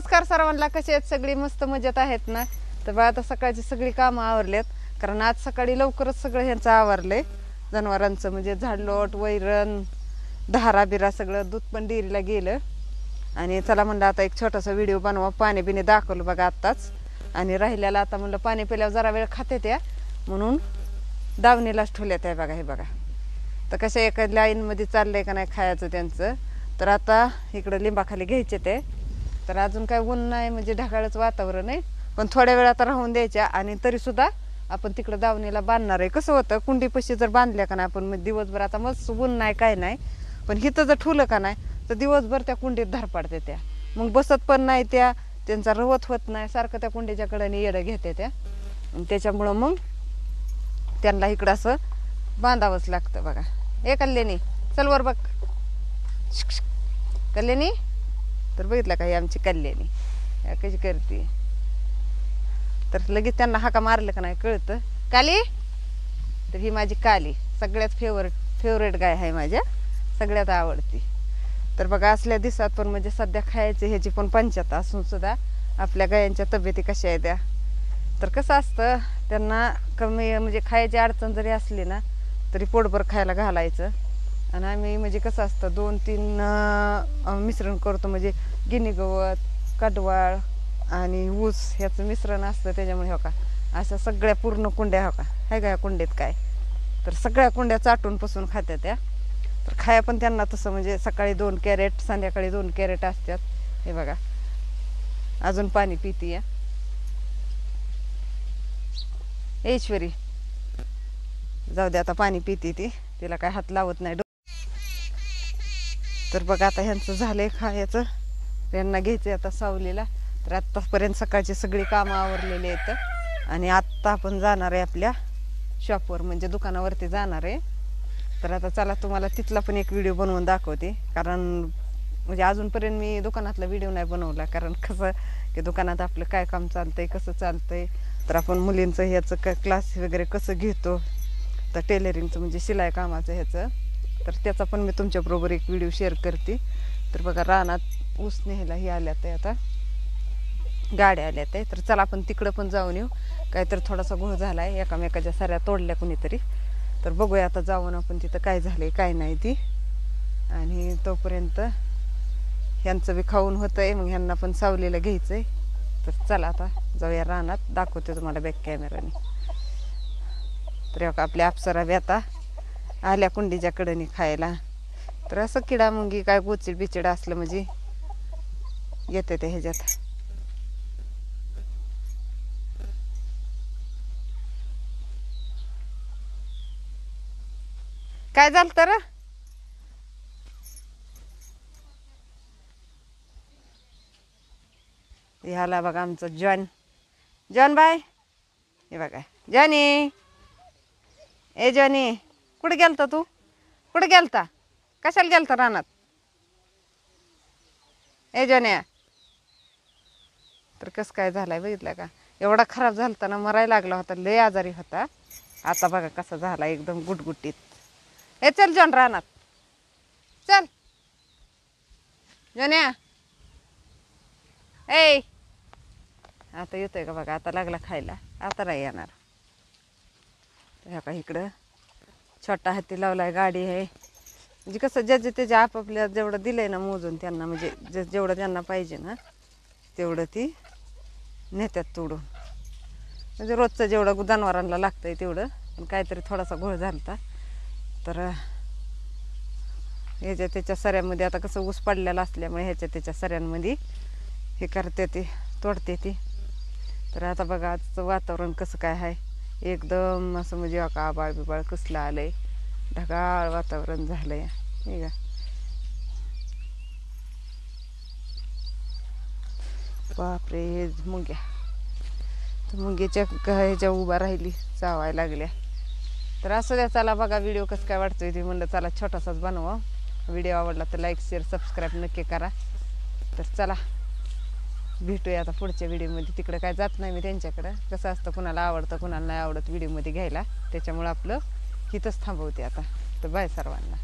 नमस्कार सर्वांना, कसे आहेत सगळी? मस्त मजेत आहेत ना? तर बा आता सकाळची सगळी कामं आवरलेत, कारण आज सकाळी लवकरच सगळं ह्यांचं आवरलंय जनावरांचं, म्हणजे झाडलोट, वैरण, धारा बिरा सगळं. दूध पण डेअरीला गेलं. आणि चला म्हणलं आता एक छोटासा व्हिडिओ बनवा. पाणी बिणी दाखवलं बघा आत्ताच, आणि राहिल्याला आता म्हणलं पाणी पिल्यावर जरा वेळ खाते त्या, म्हणून दावणीलाच ठेवल्या त्या बघा. हे बघा तर कशा एका लाईनमध्ये चाललंय का नाही खायचं त्यांचं. तर आता इकडं लिंबाखाली घ्यायचे ते. तर अजून काय ऊन नाही, म्हणजे ढगाळच वातावरण आहे, पण थोड्या वेळ आता राहून द्यायच्या. आणि तरीसुद्धा आपण तिकडं दावणीला बांधणार आहे. कसं होतं, कुंडीपाशी जर बांधल्या का नाही आपण, मग दिवसभर आता मस्त ऊन नाही काय नाही, पण हिथं जर ठुलं का नाही तर दिवसभर त्या कुंडीत धार पाडते त्या, मग बसत पण नाही त्या, त्यांचा रवत होत नाही, सारखं त्या कुंडीच्या कडेने येडं घेते त्या. आणि त्याच्यामुळं मग त्यांना इकडं असं बांधावंच लागतं बघा. ए कल्याणी चल वर बघ. कल्याणी, तर बघितलं का ही आमची कल्याणी कशी करते. तर लगेच त्यांना हाका मारलं का नाही कळतं. काली, तर ही माझी काली सगळ्यात फेवरेट गाय आहे माझ्या, सगळ्यात आवडती. तर बघा असल्या दिवसात पण म्हणजे सध्या खायचे ह्याची पण पंचायत असून सुद्धा आपल्या गायांच्या तब्येती कशा आहेत त्या. तर कसं असतं, त्यांना कमी म्हणजे खायची अडचण जरी असली ना तरी पोटभर खायला घालायचं. आणि आम्ही म्हणजे कसं असतं 2-3 मिश्रण करतो, म्हणजे गिनी गवत, कडवाळ आणि ऊस ह्याचं मिश्रण असतं. त्याच्यामुळे हो का अशा सगळ्या पूर्ण कुंड्या हो का आहे का ह्या कुंड्यात काय, तर सगळ्या कुंड्या चाटून पासून खात्या त्या. तर खाया पण त्यांना तसं म्हणजे सकाळी 2 कॅरेट, संध्याकाळी 2 कॅरेट असतात. हे बघा अजून पाणी पितीय ऐश्वरी. जाऊ दे आता, पाणी पिती ती, तिला काय हात लावत नाही. तर बघा आता ह्यांचं झालंय खायचं, यांना घ्यायचं आता सावलीला. तर आत्तापर्यंत सकाळची सगळी कामं आवरलेली आहेत, आणि आत्ता आपण जाणार आहे आपल्या शॉपवर, म्हणजे दुकानावरती जाणार आहे. तर आता चला तुम्हाला तिथला पण एक व्हिडिओ बनवून दाखवते, कारण म्हणजे अजूनपर्यंत मी दुकानातला व्हिडिओ नाही बनवला, कारण कसं की दुकानात आपलं काय काम चालतंय, कसं चालतंय. तर आपण मुलींचं ह्याचं क्लास वगैरे कसं घेतो, तर टेलरिंगचं म्हणजे शिलाई कामाचं ह्याचं, तर त्याचा पण मी तुमच्याबरोबर एक व्हिडिओ शेअर करते. तर बघा रानात ऊस न्यायला ही आल्यात आहे, आता गाड्या आल्यात आहे. तर चला आपण तिकडं पण जाऊन येऊ. काहीतरी थोडासा घोळ झाला आहे, एकामेकाच्या साऱ्या तोडल्या कुणीतरी. तर बघूया आता जाऊन आपण तिथं काय झालंय काय नाही ती. आणि तोपर्यंत ह्यांचं बी खाऊन होतंय, मग ह्यांना पण सावलीला घ्यायचंय. तर चला आता जाऊया रानात, दाखवते तुम्हाला बॅक कॅमेराने. तर आपल्या अप्सरा बी आता आल्या कुंडीच्या कडेने खायला. तर असं किडा मुंगी काय गोचिड बिचिड असलं म्हणजे येते ते ह्याच्यात. काय झालं तर ह्याला बघा आमचं जॉन बाय. हे बघा जॉनी, ए जॉनी कुठे गेलता तू? कुठे गेलता? कशाला गेलता रानात? ए जॉन्या, तर कसं काय झालंय बघितलं का? एवढा खराब झालता ना, मरायला लागला होता, लय आजारी होता. आता बघा कसा झाला, एकदम गुटगुटीत. ए चल जॉन रानात चल. जॉन्या ए, आता येतोय का बघा, आता लागला खायला, आता नाही येणार. ह्या का इकडं छोटा हाती लावलाय, गाडी आहे. म्हणजे कसं ज्याचे त्याच्या आपापल्या जेवढं दिलंय ना मोजून त्यांना, म्हणजे जेवढं त्यांना पाहिजे ना तेवढं ती नेत्यात तोडून. म्हणजे रोजचं जेवढं जनावरांना लागतंय तेवढं. पण काहीतरी थोडासा घोळ झालता, तर ह्याच्या त्याच्या सऱ्यामध्ये आता कसं ऊस पडलेला असल्यामुळे ह्याच्या त्याच्या सऱ्यांमध्ये हे करते ती, तोडते ती. तर आता बघा आजचं वातावरण कसं काय आहे, एकदम असं म्हणजे का आबाळ बिबाळ कसलं आलंय, ढगाळ वातावरण झालंय. हे का बापरे, मुंग्या तर मुंग्याच्या ह्याच्या उभा राहिली, चावायला लागल्या. तर असं द्या. चला बघा व्हिडिओ कसं काय वाटतोय ते, म्हणलं चला छोटासाच बनवा. व्हिडिओ आवडला तर लाईक शेअर सबस्क्राईब नक्की करा. तर चला भेटूया आता पुढच्या व्हिडिओमध्ये. तिकडे काय जात नाही मी त्यांच्याकडं, कसं असतं कुणाला आवडतं कुणाला नाही आवडत व्हिडिओमध्ये घ्यायला, त्याच्यामुळं आपलं हिथंच थांबवते आता. तर बाय सर्वांना.